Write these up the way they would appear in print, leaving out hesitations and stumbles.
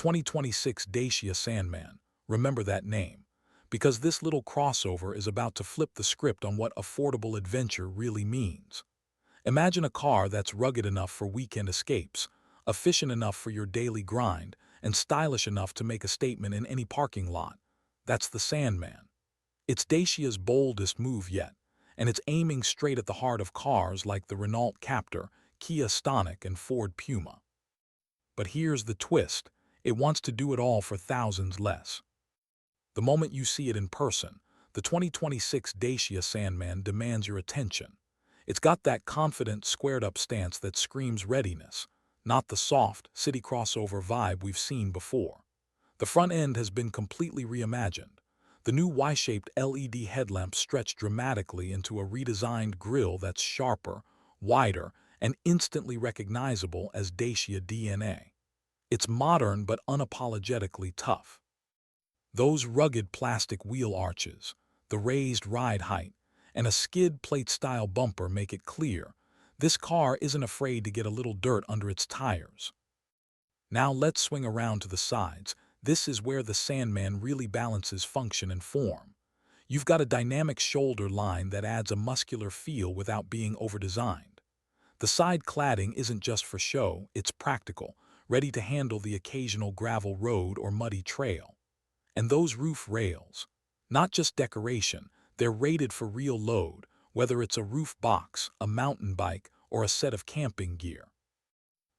2026 Dacia Sandman. Remember that name, because this little crossover is about to flip the script on what affordable adventure really means. Imagine a car that's rugged enough for weekend escapes, efficient enough for your daily grind, and stylish enough to make a statement in any parking lot. That's the Sandman. It's Dacia's boldest move yet, and it's aiming straight at the heart of cars like the Renault Captur, Kia Stonic, and Ford Puma. But here's the twist. It wants to do it all for thousands less. The moment you see it in person, the 2026 Dacia Sandman demands your attention. It's got that confident, squared-up stance that screams readiness, not the soft, city crossover vibe we've seen before. The front end has been completely reimagined. The new Y-shaped LED headlamp stretched dramatically into a redesigned grille that's sharper, wider, and instantly recognizable as Dacia DNA. It's modern but unapologetically tough. Those rugged plastic wheel arches, the raised ride height, and a skid plate-style bumper make it clear this car isn't afraid to get a little dirt under its tires. Now let's swing around to the sides. This is where the Sandman really balances function and form. You've got a dynamic shoulder line that adds a muscular feel without being overdesigned. The side cladding isn't just for show, it's practical, ready to handle the occasional gravel road or muddy trail. And those roof rails, not just decoration, they're rated for real load, whether it's a roof box, a mountain bike, or a set of camping gear.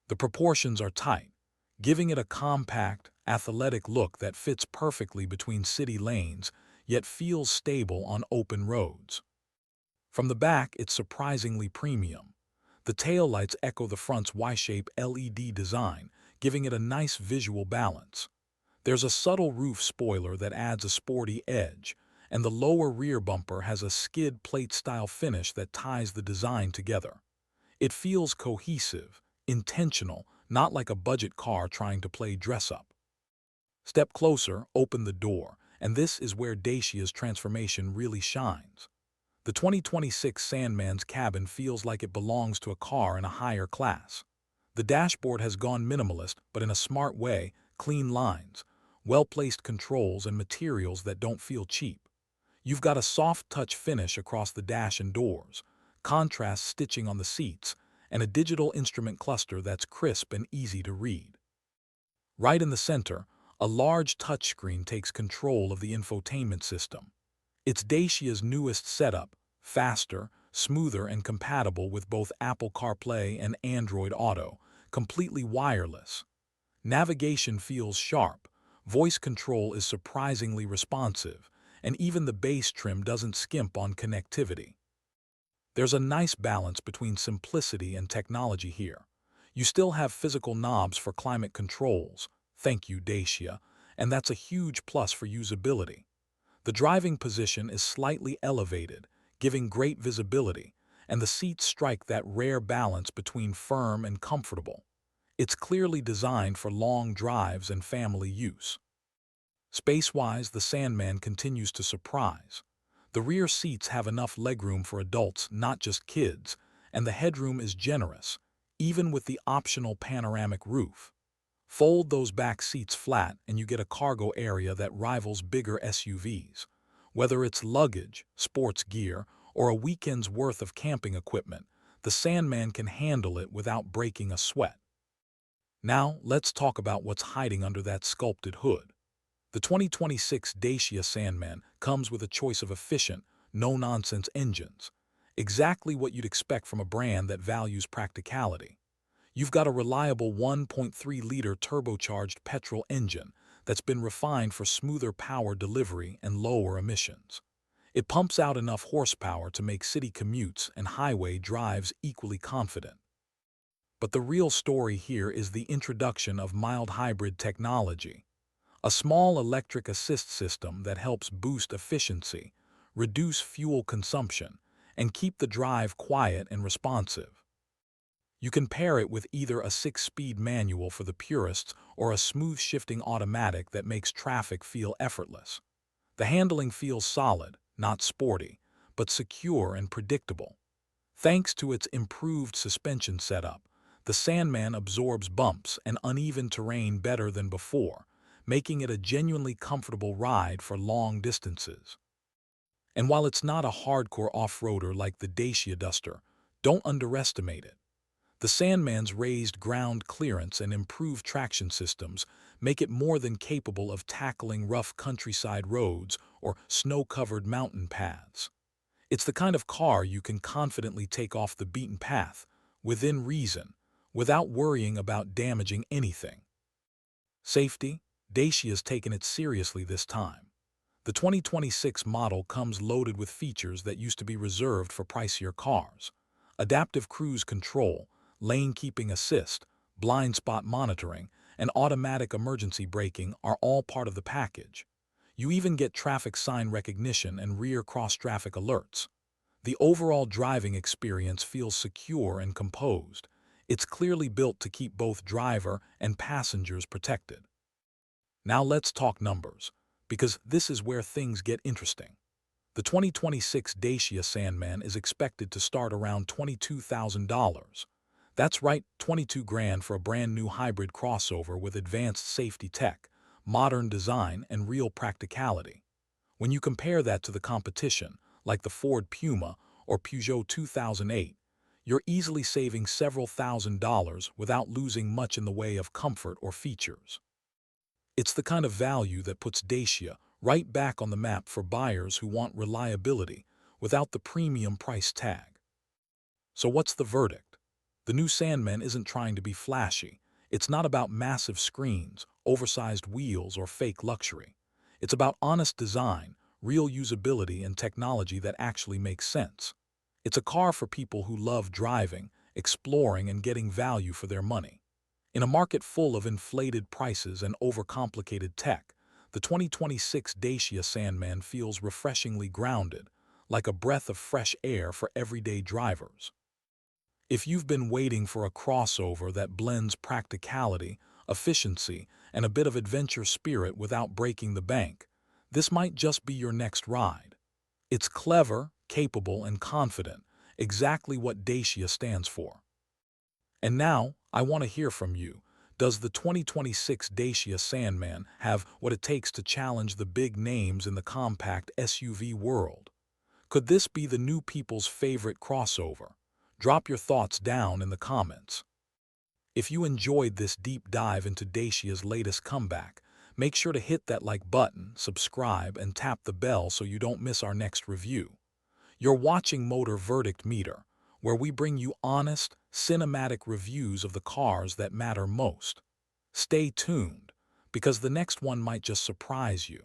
The proportions are tight, giving it a compact, athletic look that fits perfectly between city lanes, yet feels stable on open roads. From the back, it's surprisingly premium. The taillights echo the front's Y-shaped LED design, giving it a nice visual balance. There's a subtle roof spoiler that adds a sporty edge, and the lower rear bumper has a skid plate-style finish that ties the design together. It feels cohesive, intentional, not like a budget car trying to play dress-up. Step closer, open the door, and this is where Dacia's transformation really shines. The 2026 Sandman's cabin feels like it belongs to a car in a higher class. The dashboard has gone minimalist, but in a smart way, clean lines, well-placed controls, and materials that don't feel cheap. You've got a soft-touch finish across the dash and doors, contrast stitching on the seats, and a digital instrument cluster that's crisp and easy to read. Right in the center, a large touchscreen takes control of the infotainment system. It's Dacia's newest setup, faster, smoother, and compatible with both Apple CarPlay and Android Auto, completely wireless. Navigation feels sharp, voice control is surprisingly responsive, and even the bass trim doesn't skimp on connectivity. There's a nice balance between simplicity and technology here. You still have physical knobs for climate controls, thank you Dacia, and that's a huge plus for usability. The driving position is slightly elevated, giving great visibility, and the seats strike that rare balance between firm and comfortable. It's clearly designed for long drives and family use. Space-wise, the Sandman continues to surprise. The rear seats have enough legroom for adults, not just kids, and the headroom is generous, even with the optional panoramic roof. Fold those back seats flat and you get a cargo area that rivals bigger SUVs. Whether it's luggage, sports gear, or a weekend's worth of camping equipment, the Sandman can handle it without breaking a sweat. Now, let's talk about what's hiding under that sculpted hood. The 2026 Dacia Sandman comes with a choice of efficient, no-nonsense engines, exactly what you'd expect from a brand that values practicality. You've got a reliable 1.3-liter turbocharged petrol engine that's been refined for smoother power delivery and lower emissions. It pumps out enough horsepower to make city commutes and highway drives equally confident. But the real story here is the introduction of mild hybrid technology, a small electric assist system that helps boost efficiency, reduce fuel consumption, and keep the drive quiet and responsive. You can pair it with either a 6-speed manual for the purists or a smooth-shifting automatic that makes traffic feel effortless. The handling feels solid, not sporty, but secure and predictable. Thanks to its improved suspension setup, The Sandman absorbs bumps and uneven terrain better than before, making it a genuinely comfortable ride for long distances. And while it's not a hardcore off-roader like the Dacia Duster, don't underestimate it. The Sandman's raised ground clearance and improved traction systems make it more than capable of tackling rough countryside roads or snow-covered mountain paths. It's the kind of car you can confidently take off the beaten path, within reason, without worrying about damaging anything. Safety? Dacia's taken it seriously this time. The 2026 model comes loaded with features that used to be reserved for pricier cars. Adaptive cruise control, lane keeping assist, blind spot monitoring, and automatic emergency braking are all part of the package. You even get traffic sign recognition and rear cross-traffic alerts. The overall driving experience feels secure and composed. It's clearly built to keep both driver and passengers protected. Now let's talk numbers, because this is where things get interesting. The 2026 Dacia Sandman is expected to start around $22,000. That's right, 22 grand for a brand new hybrid crossover with advanced safety tech, modern design, and real practicality. When you compare that to the competition, like the Ford Puma or Peugeot 2008, you're easily saving several $1,000s without losing much in the way of comfort or features. It's the kind of value that puts Dacia right back on the map for buyers who want reliability without the premium price tag. So what's the verdict? The new Sandman isn't trying to be flashy. It's not about massive screens, oversized wheels, or fake luxury. It's about honest design, real usability, and technology that actually makes sense. It's a car for people who love driving, exploring, and getting value for their money. In a market full of inflated prices and overcomplicated tech, the 2026 Dacia Sandman feels refreshingly grounded, like a breath of fresh air for everyday drivers. If you've been waiting for a crossover that blends practicality, efficiency, and a bit of adventure spirit without breaking the bank, this might just be your next ride. It's clever, capable, and confident, exactly what Dacia stands for. And now, I want to hear from you. Does the 2026 Dacia Sandman have what it takes to challenge the big names in the compact SUV world? Could this be the new people's favorite crossover? Drop your thoughts down in the comments. If you enjoyed this deep dive into Dacia's latest comeback, make sure to hit that like button, subscribe, and tap the bell so you don't miss our next review. You're watching Motor Verdict Meter, where we bring you honest, cinematic reviews of the cars that matter most. Stay tuned, because the next one might just surprise you.